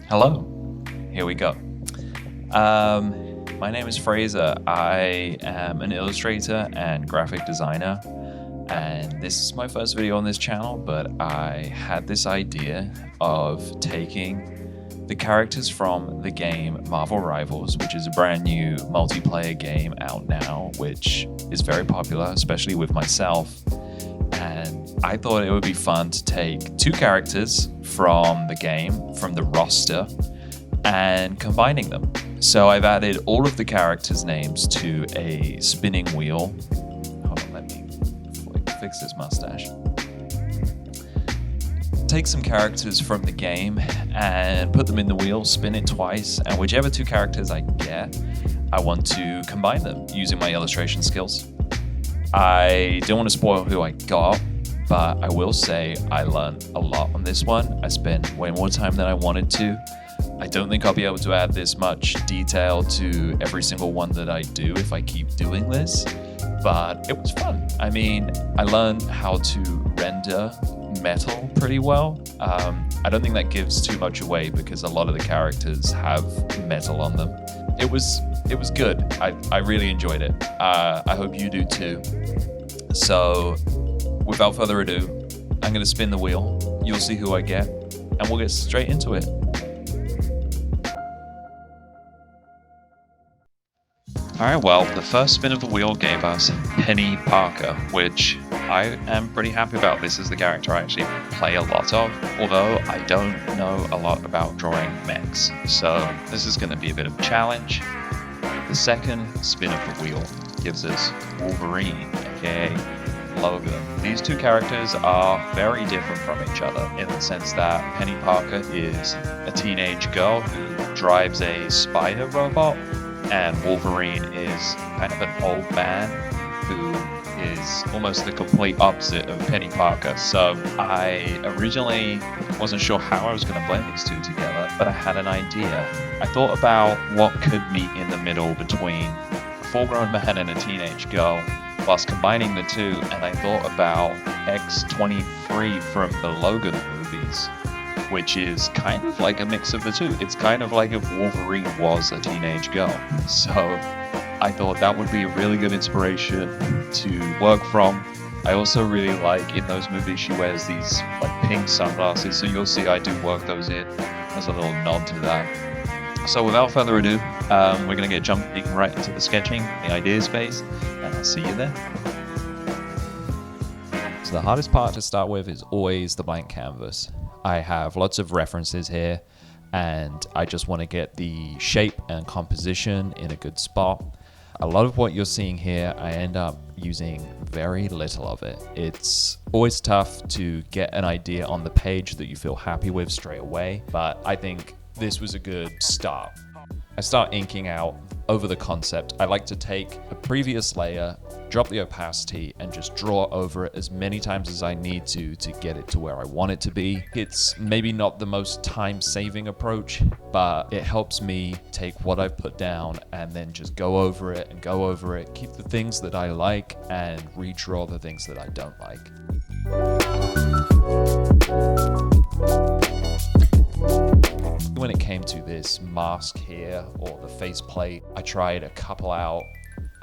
Hello, here we go. My name is Fraser. I am an illustrator and graphic designer, and this is my first video on this channel, but I had this idea of taking the characters from the game Marvel Rivals, which is a brand new multiplayer game out now, which is very popular, especially with myself. And I thought it would be fun to take two characters from the game, from the roster, and combining them. So I've added all of the characters' names to a spinning wheel. Hold on, let me fix this mustache. Take some characters from the game and put them in the wheel, spin it twice, and whichever two characters I get, I want to combine them using my illustration skills. I don't want to spoil who I got, but I will say I learned a lot on this one. I spent way more time than I wanted to. I don't think I'll be able to add this much detail to every single one that I do if I keep doing this, but it was fun. I mean, I learned how to render metal pretty well. I don't think that gives too much away because a lot of the characters have metal on them. It was good. I really enjoyed it. I hope you do too. So without further ado, I'm going to spin the wheel. You'll see who I get, and we'll get straight into it. Alright, well, the first spin of the wheel gave us Penny Parker, which I am pretty happy about. This is the character I actually play a lot of, although I don't know a lot about drawing mechs, so this is going to be a bit of a challenge. The second spin of the wheel gives us Wolverine, aka Logan. These two characters are very different from each other in the sense that Penny Parker is a teenage girl who drives a spider robot, and Wolverine is kind of an old man who is almost the complete opposite of Penny Parker. So I originally wasn't sure how I was going to blend these two together, but I had an idea. I thought about what could meet in the middle between a full-grown man and a teenage girl, whilst combining the two, and I thought about X-23 from the Logan movies, which is kind of like a mix of the two. It's kind of like if Wolverine was a teenage girl. So I thought that would be a really good inspiration to work from. I also really like in those movies she wears these like pink sunglasses, so you'll see I do work those in as a little nod to that. So without further ado, we're going to get jumping right into the sketching, the ideas phase, and I'll see you there. So the hardest part to start with is always the blank canvas. I have lots of references here, and I just want to get the shape and composition in a good spot. A lot of what you're seeing here, I end up using very little of it. It's always tough to get an idea on the page that you feel happy with straight away, but I think this was a good start. I start inking out over the concept. I like to take a previous layer, drop the opacity, and just draw over it as many times as I need to get it to where I want it to be. It's maybe not the most time-saving approach, but it helps me take what I've put down and then just go over it and go over it, keep the things that I like, and redraw the things that I don't like. When it came to this mask here, or the faceplate, I tried a couple out.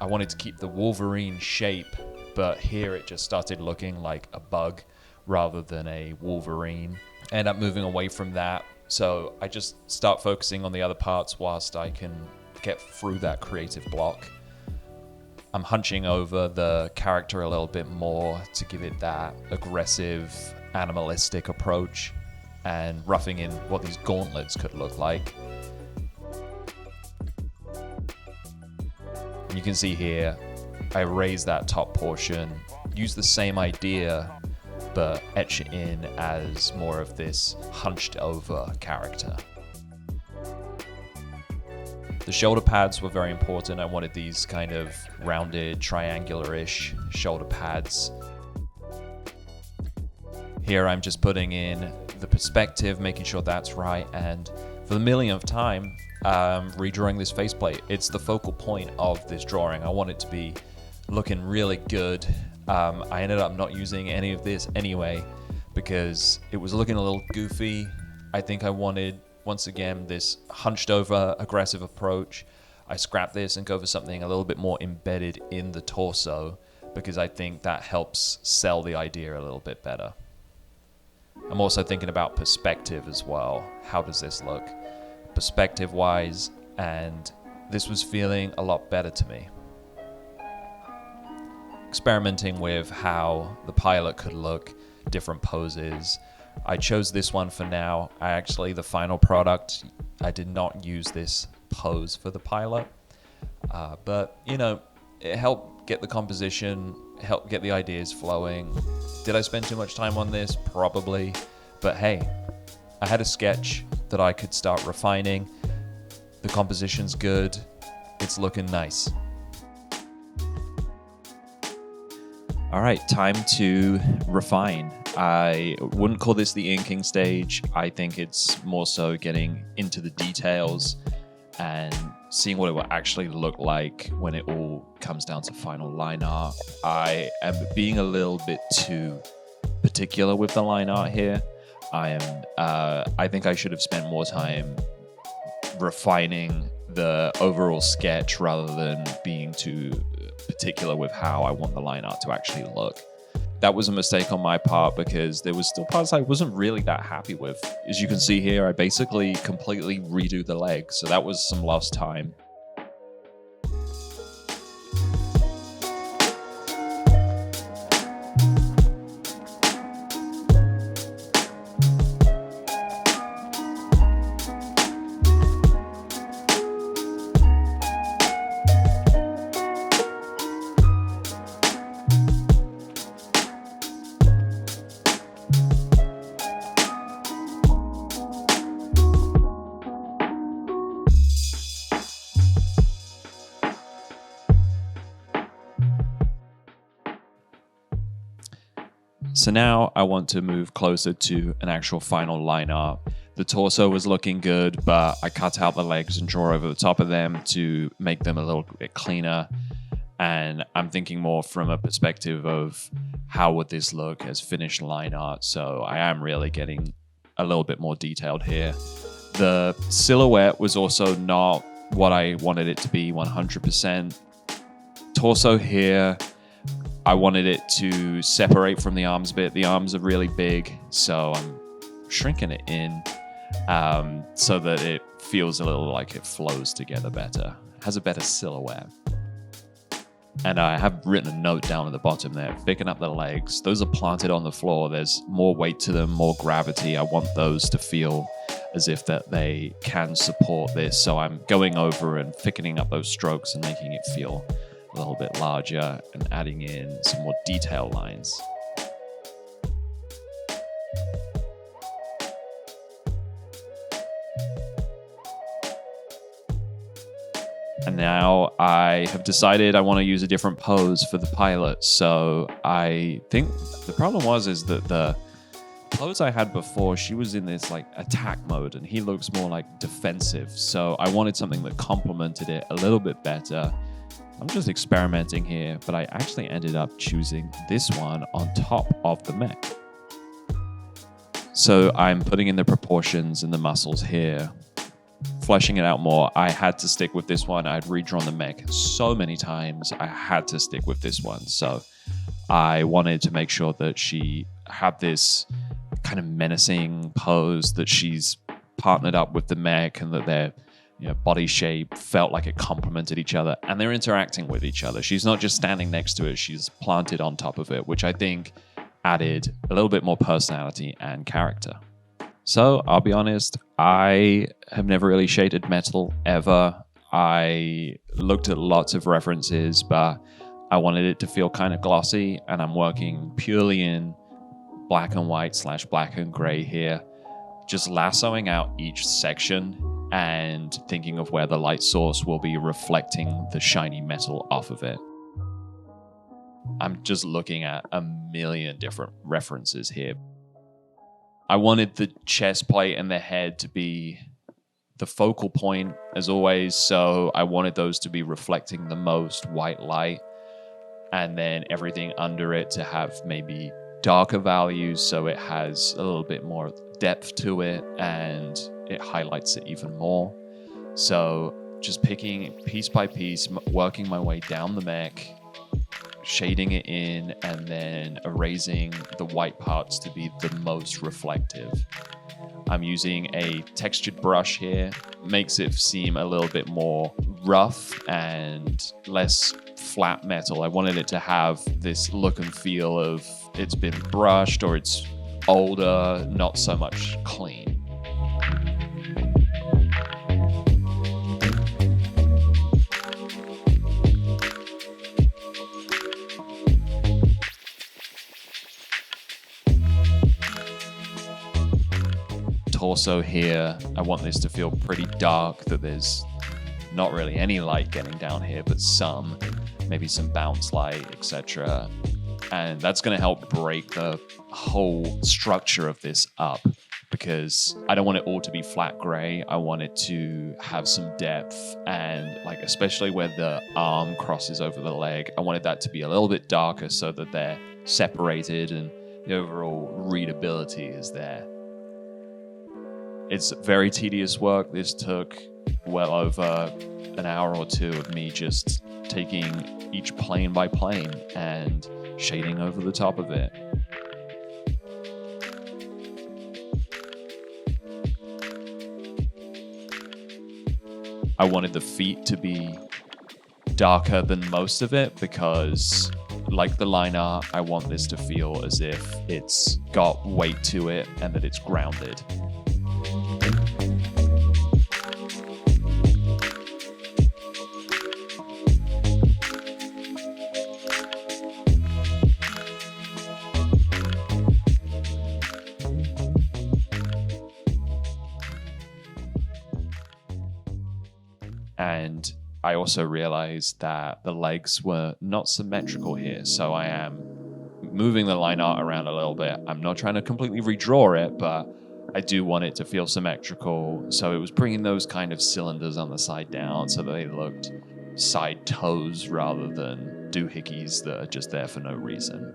I wanted to keep the Wolverine shape, but here it just started looking like a bug rather than a Wolverine. I end up moving away from that, so I just start focusing on the other parts whilst I can get through that creative block. I'm hunching over the character a little bit more to give it that aggressive, animalistic approach, and roughing in what these gauntlets could look like. You can see here, I raise that top portion, use the same idea, but etch it in as more of this hunched over character. The shoulder pads were very important. I wanted these kind of rounded, triangular-ish shoulder pads. Here I'm just putting in the perspective, making sure that's right, and for the millionth time, redrawing this faceplate. It's the focal point of this drawing. I want it to be looking really good. I ended up not using any of this anyway because it was looking a little goofy. I think I wanted once again, this hunched over aggressive approach. I scrap this and go for something a little bit more embedded in the torso, because I think that helps sell the idea a little bit better. I'm also thinking about perspective as well. How does this look perspective-wise? And this was feeling a lot better to me. Experimenting with how the pilot could look, different poses. I chose this one for now. The final product, I did not use this pose for the pilot. But, it helped get the composition, helped get the ideas flowing. Did I spend too much time on this? Probably. But hey, I had a sketch that I could start refining. The composition's good. It's looking nice. All right, time to refine. I wouldn't call this the inking stage. I think it's more so getting into the details and seeing what it will actually look like when it all comes down to final line art. I am being a little bit too particular with the line art here. I think I should have spent more time refining the overall sketch rather than being too particular with how I want the line art to actually look. That was a mistake on my part because there was still parts I wasn't really that happy with. As you can see here, I basically completely redo the legs, so that was some lost time. So now I want to move closer to an actual final line art. The torso was looking good, but I cut out the legs and draw over the top of them to make them a little bit cleaner. And I'm thinking more from a perspective of how would this look as finished line art. So I am really getting a little bit more detailed here. The silhouette was also not what I wanted it to be 100%. Torso here, I wanted it to separate from the arms a bit. The arms are really big, so I'm shrinking it in so that it feels a little like it flows together better. It has a better silhouette. And I have written a note down at the bottom there, picking up the legs. Those are planted on the floor. There's more weight to them, more gravity. I want those to feel as if that they can support this. So I'm going over and thickening up those strokes and making it feel a little bit larger and adding in some more detail lines. And now I have decided I want to use a different pose for the pilot. So I think the problem is that the pose I had before, she was in this like attack mode and he looks more like defensive. So I wanted something that complemented it a little bit better. I'm just experimenting here, but I actually ended up choosing this one on top of the mech. So I'm putting in the proportions and the muscles here, fleshing it out more. I had to stick with this one. I'd redrawn the mech so many times. I had to stick with this one. So I wanted to make sure that she had this kind of menacing pose, that she's partnered up with the mech and that their body shape felt like it complemented each other and they're interacting with each other. She's not just standing next to it, she's planted on top of it, which I think added a little bit more personality and character. So I'll be honest, I have never really shaded metal ever. I looked at lots of references, but I wanted it to feel kind of glossy, and I'm working purely in black and white / black and gray here, just lassoing out each section and thinking of where the light source will be reflecting the shiny metal off of it. I'm just looking at a million different references here. I wanted the chest plate and the head to be the focal point, as always, so I wanted those to be reflecting the most white light, and then everything under it to have maybe darker values so it has a little bit more depth to it, and it highlights it even more. So just picking piece by piece, working my way down the mech, shading it in, and then erasing the white parts to be the most reflective. I'm using a textured brush here, makes it seem a little bit more rough and less flat metal. I wanted it to have this look and feel of it's been brushed or it's older, not so much clean. Torso here, I want this to feel pretty dark, that there's not really any light getting down here, but some, maybe some bounce light, etc. And that's going to help break the whole structure of this up, because I don't want it all to be flat gray. I want it to have some depth, and like especially where the arm crosses over the leg, I wanted that to be a little bit darker so that they're separated and the overall readability is there. It's very tedious work. This took well over an hour or two of me just taking each plane by plane and shading over the top of it. I wanted the feet to be darker than most of it because, like the line art, I want this to feel as if it's got weight to it and that it's grounded. And I also realized that the legs were not symmetrical here, so I am moving the line art around a little bit. I'm not trying to completely redraw it, but I do want it to feel symmetrical, so it was bringing those kind of cylinders on the side down so that they looked side toes rather than doohickeys that are just there for no reason.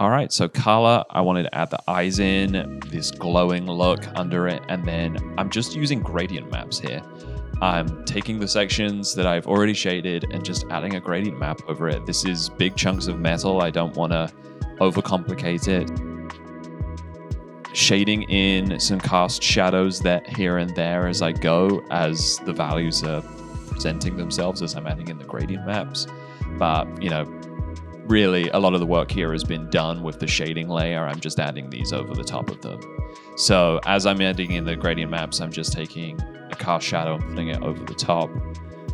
All right, so color, I wanted to add the eyes in, this glowing look under it, and then I'm just using gradient maps here. I'm taking the sections that I've already shaded and just adding a gradient map over it. This is big chunks of metal. I don't want to overcomplicate it. Shading in some cast shadows that here and there as I go, as the values are presenting themselves as I'm adding in the gradient maps. But, you know, really a lot of the work here has been done with the shading layer. I'm just adding these over the top of them. So as I'm adding in the gradient maps, I'm just taking a cast shadow and putting it over the top.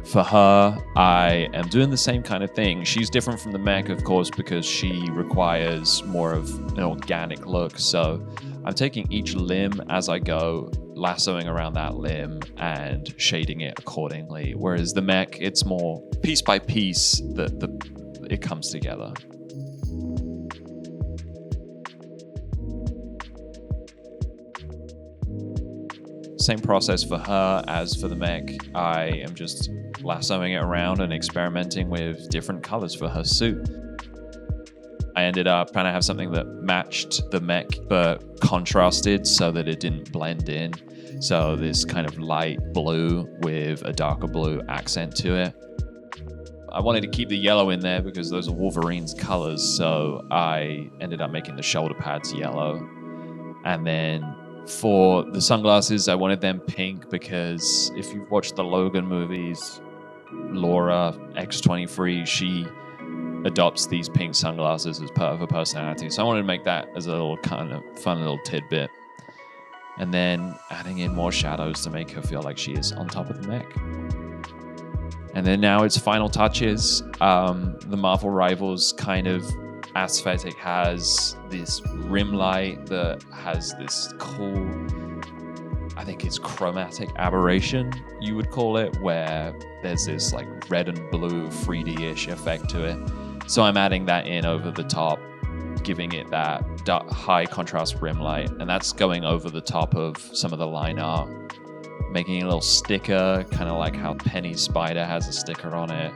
For her, I am doing the same kind of thing. She's different from the mech, of course, because she requires more of an organic look. So I'm taking each limb as I go, lassoing around that limb and shading it accordingly. Whereas the mech, it's more piece by piece that it comes together. Same process for her as for the mech. I am just lassoing it around and experimenting with different colors for her suit. I ended up trying to have something that matched the mech but contrasted so that it didn't blend in. So this kind of light blue with a darker blue accent to it. I wanted to keep the yellow in there because those are Wolverine's colors, so I ended up making the shoulder pads yellow. And then for the sunglasses, I wanted them pink because if you've watched the Logan movies, Laura X-23, she adopts these pink sunglasses as part of her personality. So I wanted to make that as a little kind of fun little tidbit. And then adding in more shadows to make her feel like she is on top of the mech. And then now it's final touches. The Marvel Rivals kind of aesthetic has this rim light that has this cool, I think it's chromatic aberration, you would call it, where there's this like red and blue 3D-ish effect to it. So I'm adding that in over the top, giving it that high contrast rim light, and that's going over the top of some of the line art. Making a little sticker, kind of like how Penny Spider has a sticker on it.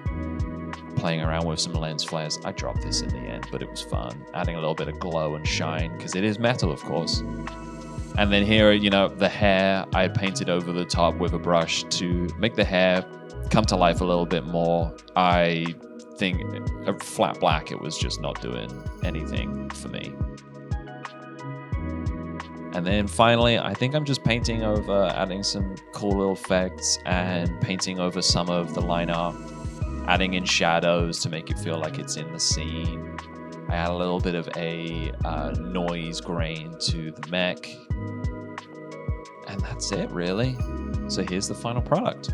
Playing around with some lens flares. I dropped this in the end, but it was fun. Adding a little bit of glow and shine, because it is metal, of course. And then here, you know, the hair, I painted over the top with a brush to make the hair come to life a little bit more. I think a flat black, it was just not doing anything for me. And then finally, I think I'm just painting over, adding some cool little effects and painting over some of the line art, adding in shadows to make it feel like it's in the scene. I add a little bit of a noise grain to the mech. And that's it, really. So here's the final product.